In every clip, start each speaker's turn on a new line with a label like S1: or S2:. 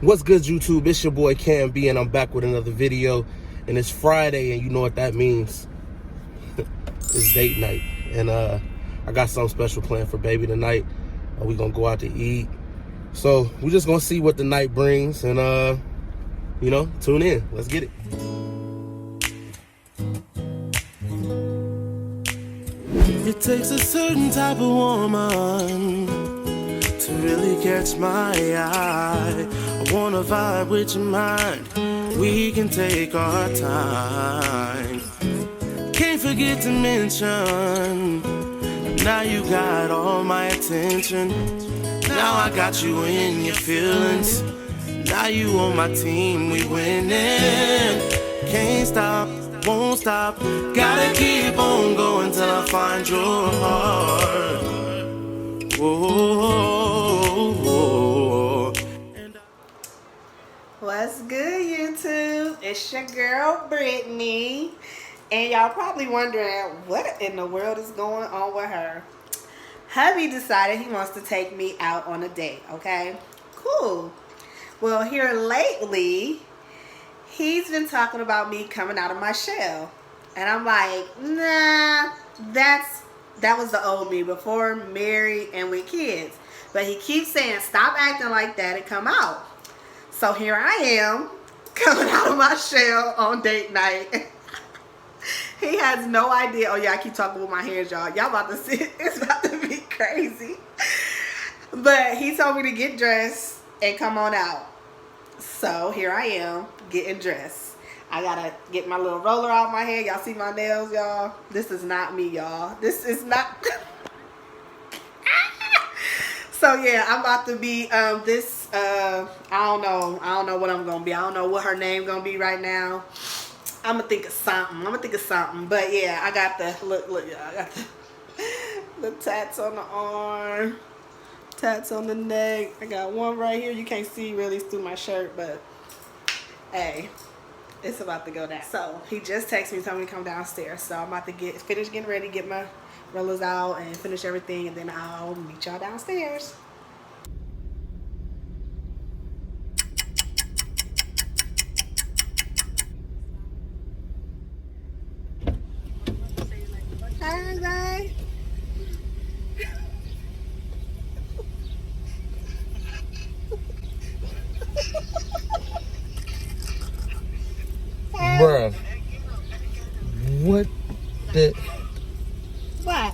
S1: What's good, YouTube? It's your boy Cam B, and I'm back with another video. And it's Friday, and you know what that means. It's date night. And I got something special planned for baby tonight. We're gonna go out to eat. So we're just gonna see what the night brings, and you know, tune in. Let's get it. It takes a certain type of woman to really catch my eye. I wanna vibe with your mind. We can take our time. Can't forget to mention, now you got all my attention. Now I got you in your feelings. Now you on my team, we winning. Can't stop, won't stop. Gotta keep on going till I find your heart. Whoa.
S2: What's good, YouTube? It's your girl Brittany, and y'all probably wondering what in the world is going on with her. Hubby decided he wants to take me out on a date. Okay, cool. Well, here lately he's been talking about me coming out of my shell, and I'm like, nah, that was the old me before married and with kids. But he keeps saying, stop acting like that and come out. So here I am, coming out of my shell on date night. He has no idea. Oh yeah, I keep talking with my hands, y'all. Y'all about to see it. It's about to be crazy. But he told me to get dressed and come on out. So here I am, getting dressed. I gotta get my little roller out my hair. Y'all see my nails, y'all? This is not me, y'all. This is not... So yeah, I'm about to be I don't know what I'm gonna be. I don't know what her name gonna be right now. I'm gonna think of something. But yeah, I got the look, y'all. I got the tats on the arm, tats on the neck. I got one right here. You can't see really through my shirt, but hey, it's about to go down. So he just texted me, telling me to come downstairs. So I'm about to finish getting ready, get my rollers out and finish everything, and then I'll meet y'all downstairs. Hi guys.
S1: Bruh, what the...
S2: What?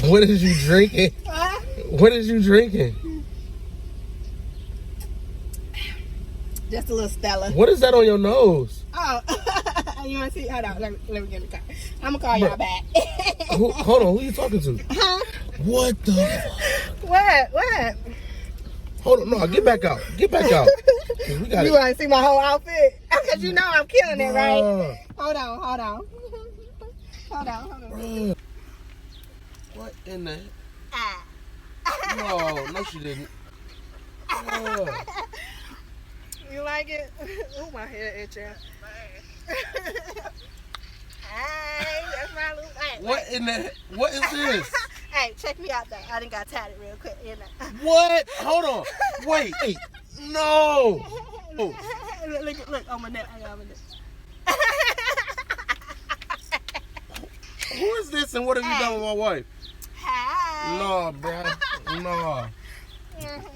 S1: What is you drinking?
S2: What?
S1: What is you drinking?
S2: Just a little Stella.
S1: What is that on your nose?
S2: Oh, you want to see? Hold on, let me get in the car. I'm gonna call y'all back.
S1: Hold on, who you talking to?
S2: Huh?
S1: What the fuck?
S2: What?
S1: Hold on, no, get back out. Get back out. We got
S2: You want to see my whole outfit? Because you know I'm killing it, right?
S1: Bruh.
S2: Hold on.
S1: Bruh. What in the... No, she didn't.
S2: You like it? Ooh, my hair itching. Hey, that's my little... Hey,
S1: What in the... What is this?
S2: Hey, check me out though. I done got tatted real quick.
S1: What? Hold on. Wait. No.
S2: Look on my neck. I got on my neck.
S1: Who is this and what have you done with my wife?
S2: Hi.
S1: No, bro. No.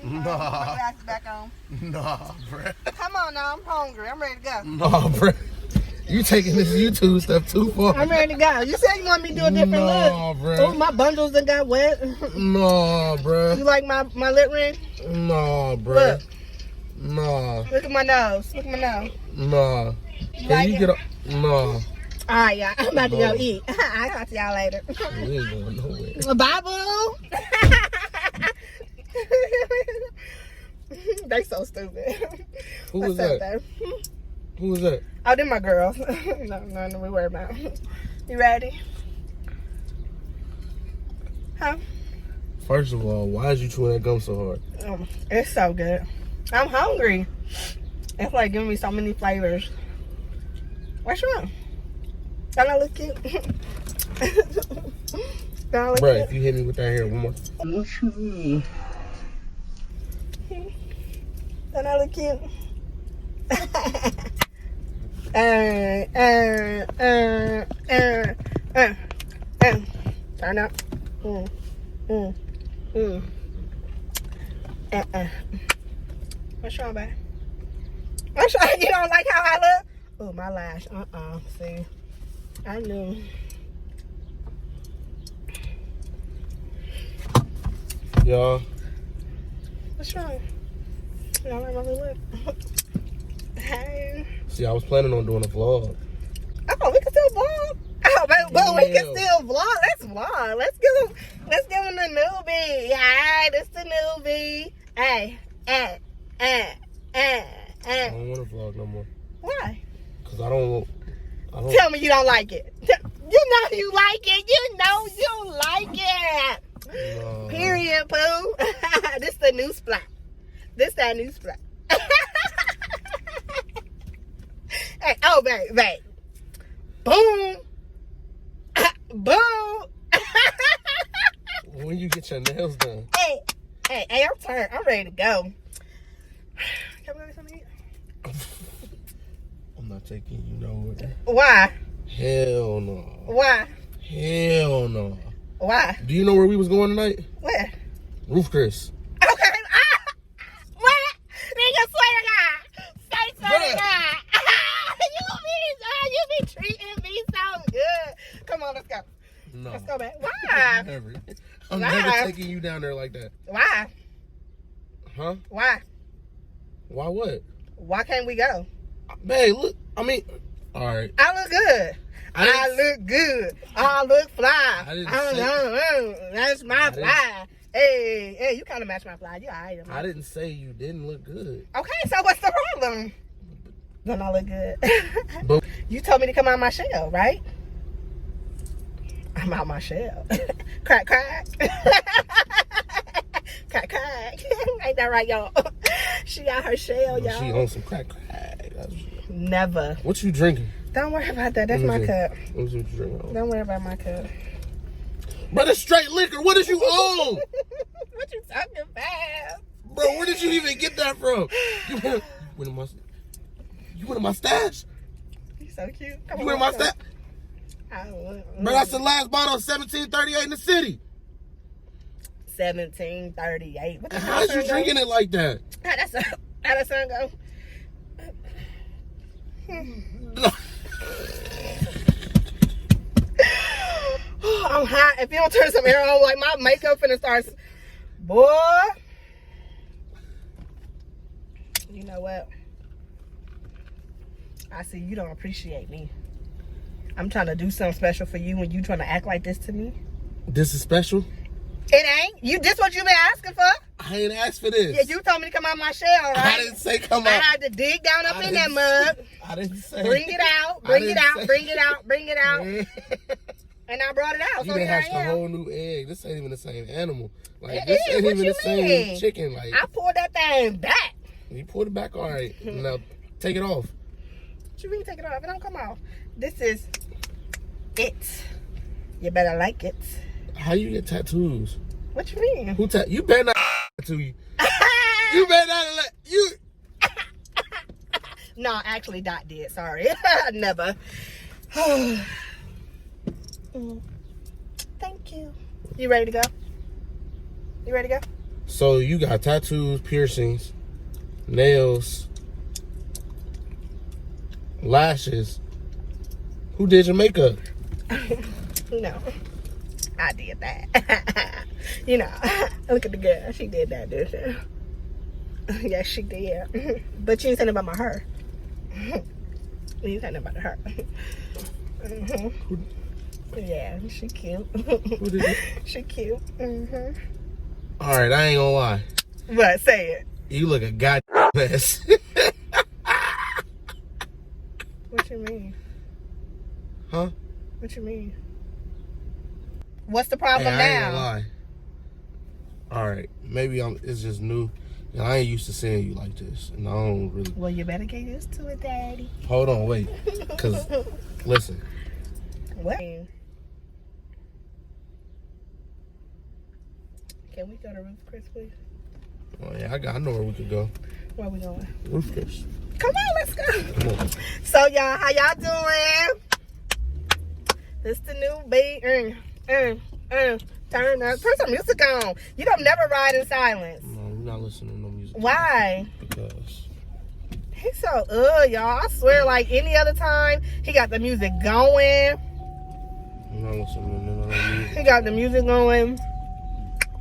S2: My glasses back on.
S1: Nah, bruh.
S2: Come on now, I'm hungry. I'm ready to go.
S1: Nah, bruh. You taking this YouTube stuff too far.
S2: I'm ready to go. You said you want me to do a different look.
S1: Nah, bruh.
S2: Oh, my bundles done got wet.
S1: Nah, bruh.
S2: You like my lip ring?
S1: Nah, bruh.
S2: Look.
S1: Nah.
S2: Look at my nose. Look at my nose.
S1: Nah.
S2: You
S1: Can
S2: like
S1: you
S2: it?
S1: get up? Nah.
S2: All right, y'all. I'm about to go eat. I'll talk to y'all later.
S1: We ain't going nowhere.
S2: Bye, boo. They so stupid.
S1: Who
S2: What's
S1: was
S2: up,
S1: that?
S2: babe?
S1: Who was that?
S2: Oh, they're my girls. No, we worry about. You ready? Huh?
S1: First of all, why is you chewing that gum so hard?
S2: It's so good. I'm hungry. It's like giving me so many flavors. What's wrong? Don't I look cute? Don't look
S1: Bro,
S2: cute.
S1: if you hit me with that hair one more.
S2: Don't I look cute? Turn up. What's wrong, babe? What's wrong? You don't like how I look? Oh, my lash. See, I knew.
S1: Y'all.
S2: What's wrong? You don't like my look? Hey.
S1: See, I was planning on doing a vlog.
S2: Oh, we can still vlog. Oh, but we can still vlog. Let's vlog. Let's give him the newbie. Hi, this the newbie. Hey.
S1: I don't want to vlog no more.
S2: Why?
S1: Cause I don't.
S2: Tell me you don't like it. You know you like it. You know you like it.
S1: No.
S2: Period, poo. This the new splat. This that new splat. Hey, oh, babe. Boom. Boom.
S1: When you get your nails done.
S2: Hey, I'm tired. I'm ready to go. Can we go get something to eat?
S1: I'm not taking you nowhere.
S2: Why?
S1: Hell no.
S2: Why?
S1: Hell no.
S2: Why?
S1: Do you know where we was going tonight?
S2: Where?
S1: Roof Chris.
S2: Okay. What? Nigga, swear to God. Say swear to God. You be treating me so good. Come on, let's go.
S1: No.
S2: Let's go back. Why?
S1: I'm never taking you down there like that.
S2: Why?
S1: Huh?
S2: Why?
S1: Why what?
S2: Why can't we go?
S1: Babe, look. I mean, all right.
S2: I look good. I look good. I look fly. That's my fly. Hey, you kind of match my fly. You all right.
S1: I didn't say you didn't look good.
S2: Okay, so what's the problem? Don't I look good?
S1: But
S2: You told me to come out my shell, right? I'm out my shell. Crack. Crack. Ain't that right, y'all? She out her shell, y'all.
S1: she on some crack.
S2: Never.
S1: What you drinking?
S2: Don't worry about that. That's my cup.
S1: Let me see what you drinking.
S2: Don't worry about my cup.
S1: But it's straight liquor. What did you own?
S2: What you talking about?
S1: Bro, where did you even get that from? You went in my stash?
S2: You so cute. Come
S1: You
S2: on,
S1: went in my stash? Bro, that's the last bottle of 1738 in the city.
S2: 1738. What the hell?
S1: How's you drinking it like that?
S2: How that sun go? I'm hot. If you don't turn some air on, like my makeup finna start. Boy. You know what? I see you don't appreciate me. I'm trying to do something special for you and you trying to act like this to me.
S1: This is special?
S2: It ain't. This what you been asking for?
S1: I ain't asked for this.
S2: Yeah, you told me to come out my shell, right?
S1: I didn't say come out.
S2: I had to dig down up in that mug.
S1: I didn't say.
S2: Bring it out. Bring it out. And I brought it out.
S1: You
S2: So
S1: done
S2: here I
S1: hatched a
S2: am.
S1: whole new egg. This ain't even the same animal. Like
S2: It
S1: this
S2: is.
S1: ain't
S2: What
S1: even
S2: you
S1: the same
S2: mean?
S1: chicken. Like
S2: I pulled that thing back.
S1: you pulled it back, all right. Now take it off.
S2: What you mean take it off? It don't come off. This is it. You better like it.
S1: How you get tattoos?
S2: What you mean?
S1: You better not tattoo you. You better not let you.
S2: No, actually Dot did. Sorry. Never. Thank you. You ready to go? You ready to go?
S1: So you got tattoos, piercings, nails, lashes. Who did your makeup?
S2: No. I did that. You know, look at the girl. She did that, didn't she? Yes, she did. But you ain't saying about my hair. You ain't saying about her. Yeah, she cute.
S1: Who did it?
S2: She cute.
S1: All right, I ain't gonna lie.
S2: What? Say it.
S1: You look a goddamn mess.
S2: What you mean?
S1: Huh?
S2: What you mean? What's the problem
S1: Hey, I ain't gonna
S2: now?
S1: lie. All right, maybe it's just new, and I ain't used to seeing you like this, and I don't really.
S2: Well, you better get used to it, Daddy.
S1: Hold on, wait, cause listen.
S2: What? Can we go to Ruth Chris, please?
S1: Oh yeah, I know where we could go.
S2: Where we going?
S1: Ruth Chris.
S2: Come on, let's go.
S1: Come on.
S2: So y'all, how y'all doing? This the new beat. Turn some music on. You don't never ride in silence.
S1: No, we're not listening to no music.
S2: Why?
S1: Because
S2: He's so y'all. I swear, like any other time, he got the music going.
S1: I'm not listening to no music.
S2: He got the music going.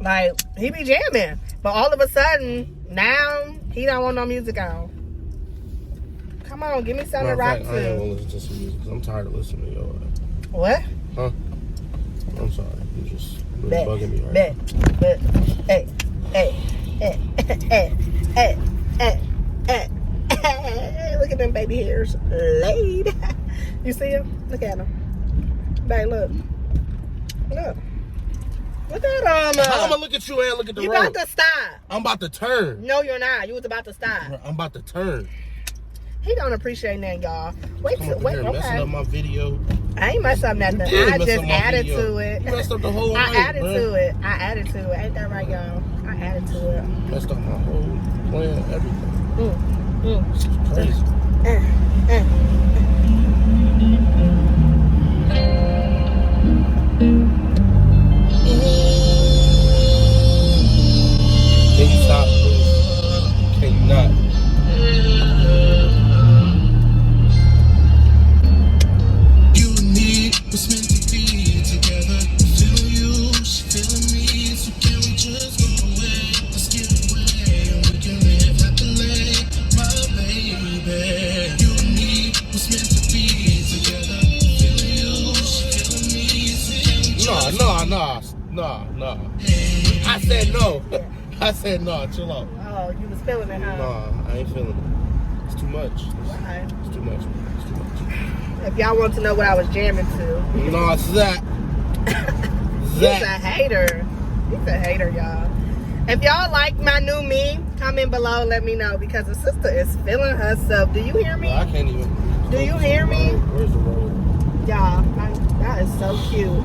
S2: Like, he be jamming. But all of a sudden, now, he don't want no music on. Come on, give me something to rock
S1: I ain't
S2: to.
S1: gonna listen to some music because I'm tired of listening to your ass.
S2: What?
S1: Huh? I'm sorry. You just really bugging me right
S2: Bet. Hey. Look at them baby hairs laid. You see him? Look at him. Babe, look. Look. Look at him.
S1: How am I gonna look at you and look at the road?
S2: You about to stop.
S1: I'm about to turn.
S2: No, you're not. You was about to stop.
S1: I'm about to turn.
S2: He don't appreciate that, y'all. Wait,
S1: Come up here messing up my video.
S2: I ain't messed up nothing. I just added to it.
S1: You messed up the whole
S2: I
S1: night,
S2: added
S1: man.
S2: to it. Ain't that right, y'all? I added to it.
S1: Messed up my whole plan, everything. This is crazy. Can you stop, please? Can you not? You and me was meant to be together. Feeling you, she feeling me. So can we just go away? Let's get away and we can live happily, my baby. You and me was meant to be together. Feeling you, she feeling me. So can we just No. I said no. I said no. Chill out.
S2: Oh, you was feeling it, huh?
S1: Nah, I ain't feeling it. It's too much.
S2: Why?
S1: It's too much. It's too much.
S2: If y'all want to know what I was jamming to.
S1: No, it's that.
S2: He's a hater. He's a hater, y'all. If y'all like my new me, comment below, let me know, because the sister is feeling herself. Do you hear me?
S1: I can't even.
S2: Do you hear me?
S1: Where's the road?
S2: Y'all, that is so cute.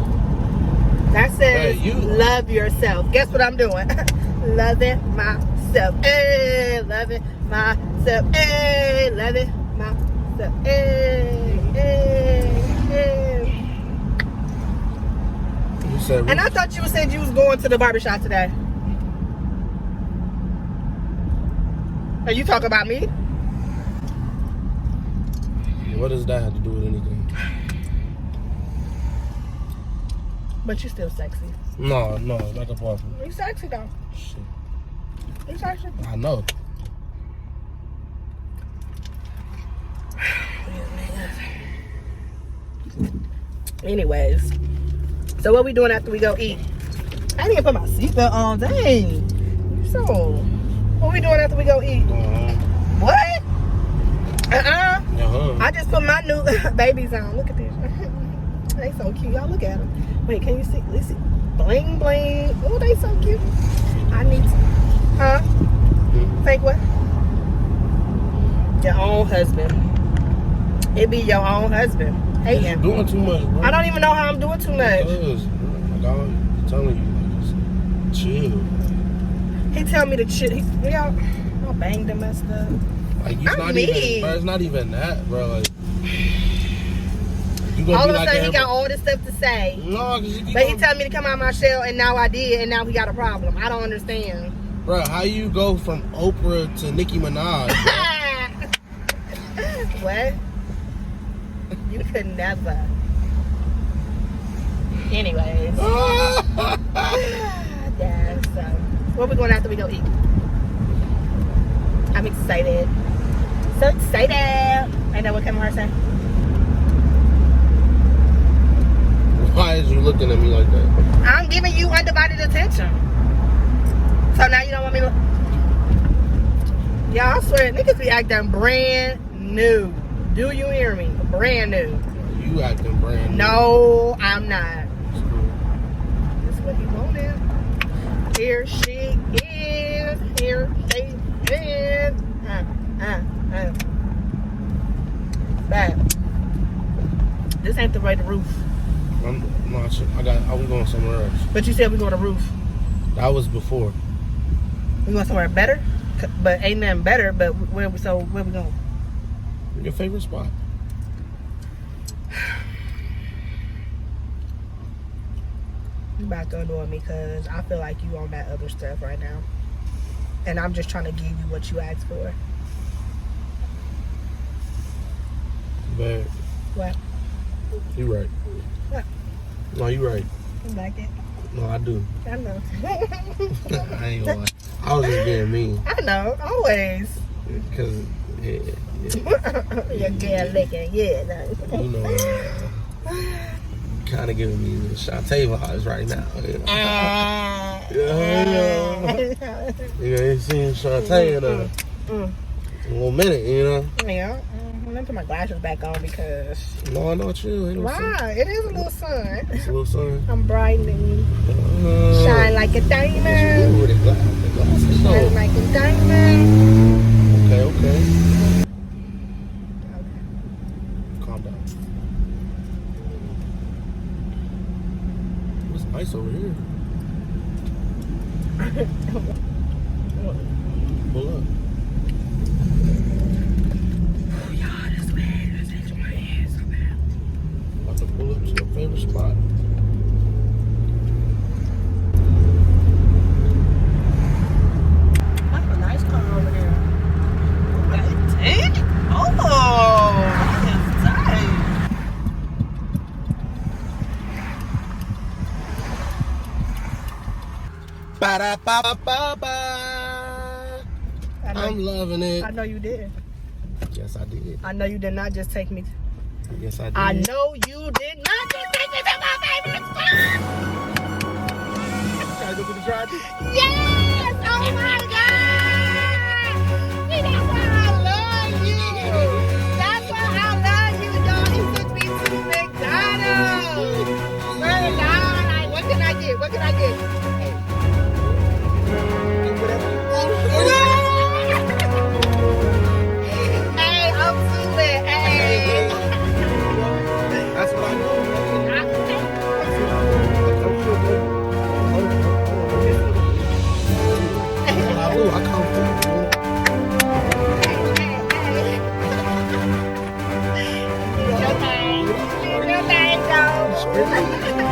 S2: That says,
S1: Hey,
S2: love yourself. Guess what I'm doing? Loving myself. Hey, loving myself. Hey, loving myself. Hey, hey, hey.
S1: You said.
S2: And I thought you said you was going to the barbershop today. Are you talking about me?
S1: What does that have to do with anything?
S2: But you still sexy.
S1: No, not the part.
S2: You sexy though.
S1: Shit.
S2: You sexy.
S1: I know.
S2: Anyways, so what we doing after we go eat? I didn't even put my seatbelt on. Dang. So, what we doing after we go eat? What? I just put my new babies on. Look at this. They so cute. Y'all look at them. Wait, can you see? Let's see. Bling, bling. Oh, they so cute. I need to. Huh? Fake what? Your own husband. It be your own husband. Hating.
S1: You're doing too much, bro.
S2: I don't even know how I'm doing too much.
S1: Because, I'm telling you, like, just chill.
S2: He tell me to chill. Y'all, I banged him and stuff.
S1: Like, it's not even that, bro. Like, you gonna
S2: all
S1: be
S2: of a
S1: like
S2: sudden, he got all this stuff to say.
S1: No,
S2: but he tell me to come out my shell, and now I did, and now we got a problem. I don't understand.
S1: Bro, how you go from Oprah to Nicki Minaj?
S2: What? You could never. Anyways. Yeah, so where we going after we go eat? I'm excited. So excited. I know what kind of her say.
S1: Why is you looking at me like that?
S2: I'm giving you undivided attention. So now you don't want me to... Y'all, I swear, niggas be acting brand new. Do you hear me? Brand new.
S1: You acting brand new.
S2: No, I'm not. That's what he wanted. Here she is. Here she is. Bad. This ain't the right roof.
S1: We going somewhere else.
S2: But you said we go to roof.
S1: That was before.
S2: We want somewhere better, but ain't nothing better. But where we going?
S1: Your favorite spot?
S2: You about to annoy me because I feel like you on that other stuff right now, and I'm just trying to give you what you asked for.
S1: But
S2: What?
S1: you right.
S2: What?
S1: No, you right.
S2: You like it?
S1: No, I do.
S2: I know.
S1: I ain't gonna lie. I was just being mean.
S2: I know, always.
S1: Because,
S2: Your girl licking, yeah. No.
S1: you know, kind of giving me the Shantae vibes right now. You ain't seen Shantae in a little minute, you know?
S2: Yeah. I'm gonna put my glasses back on because.
S1: No, I know what you.
S2: Why? It is a little sun.
S1: It's a little sun.
S2: I'm brightening. Shine like a diamond.
S1: Ooh, the glasses.
S2: Shine like a diamond.
S1: Okay. Calm down. It's nice over here. Pull up.
S2: Oh, y'all, this man is itching my head so bad.
S1: About to pull up to your favorite spot.
S2: That's a nice car over there. Dang. Oh, that is tight.
S1: Ba-da-ba-ba-ba. I'm loving it.
S2: I know you did.
S1: Yes, I did.
S2: I know you did not just take me.
S1: Yes, I did.
S2: I know you did not just take me to my favorite spot.
S1: Trying to go to the drive?
S2: Yes! Oh my God! See, that's why I love you. That's why I love you, y'all. He took me to McDonald's. Swear to God, like, what can I get? What can I get? Hey, I'm too lit. Hey.
S1: That's what I know. I come through.
S2: Your thing, go.